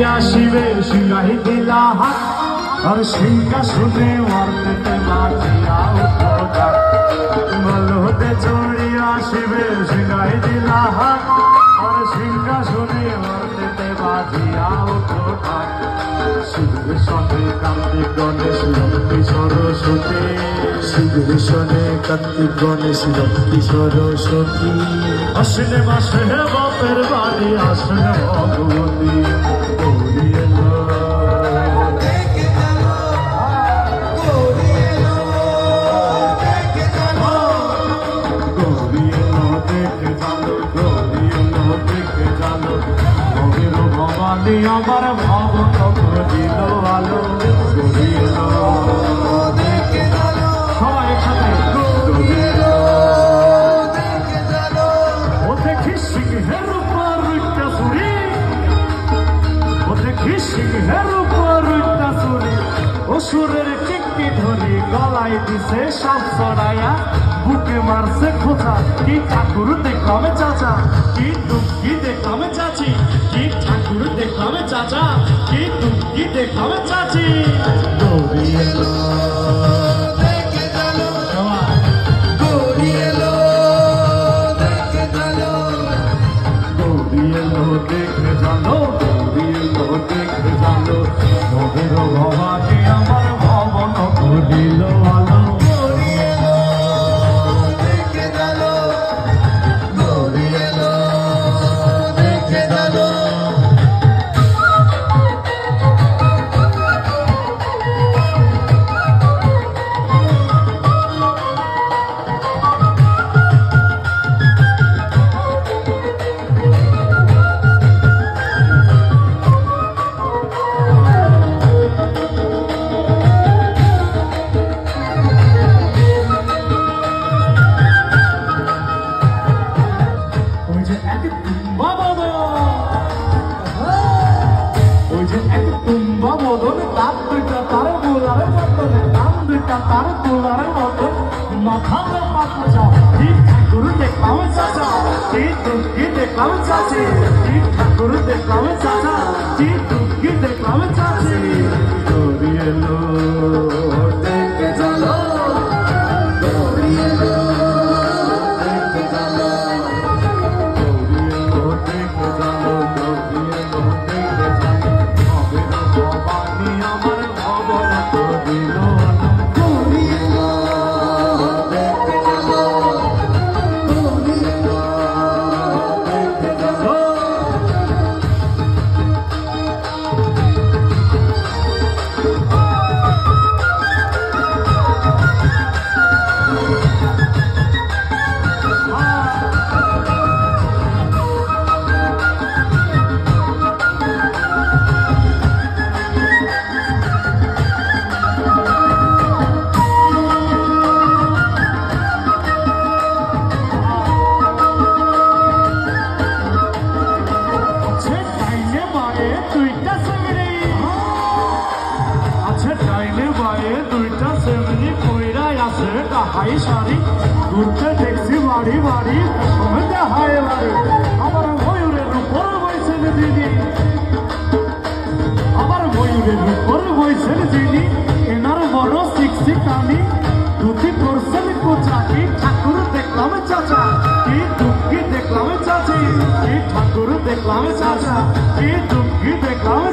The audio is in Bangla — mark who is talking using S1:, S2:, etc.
S1: আসিবে সিংহাই দিলা হাত আর সিংহাসনে মারতে বাজিয়া উঠা মলহতে চড়ি আসিবে সিংহাই দিলা হাত আর সিংহাসনে মারতে বাজিয়া উঠা শিবের সনে কার্তিক গণেশ লক্ষ্মী সরস্বতী শিবের সনে কার্তিক গণেশ লক্ষ্মী সরস্বতী আসলে মাসে বাপের বাড়ি আসলে ভগবতী গৌরী এলো আমার ভাব দিল আলো সবাই একসাথে ওতে খিসিক হের উপর রুইটা চুরি ওতে খিসিক হের উপর রুইটা চুরি অসুরের টিকটি ধরি গলায় দিছে সব চড়াইয়া বুকে মারছে খোঁচা কি ঠাকুর দেখলামে চাচা কি টুকি দেখলামে চাচি কি ঠাকুর দেখলামে চাচা কি টুকি দেখলামে চাচি গৌরী এলো দেখে গেলো গৌরী এলো দেখে গেলো গৌরী এলো দেখে গেলো গৌরী এলো দেখে গেলো নবীর ভবানী আমার ভবন ঘটিল আলো তার তোলার মতো মাথাতে পাতা ঠিক ঠাকুর দেখলাম চাচা ঠিক টুকি দেখলাম চাচি ঠিক ঠাকুর দেখলাম চাচা ঠিক টুকি দেখলাম চাচি গৌরী এলো দেখে চলো গৌরী এলো দেখে চলো গৌরী এলো দেখে চলো গৌরী এলো দেখে চলো ভবানী আমার ভবন দিল হাই সারি ঘুরতে দেখছি বাড়ি বাড়ি হাই বাড়ি আমার ময়ূরের উপর বইছেন দিদি আমার ময়ূরের উপর বইছেন দিদি এনার বড় শিখছি কানি দুটি করছেন কোচা কি ঠাকুর দেখলাম চাচা কি দুঃখী দেখলাম চাচি কি ঠাকুর দেখলাম চাচা কি দুঃখী দেখলাম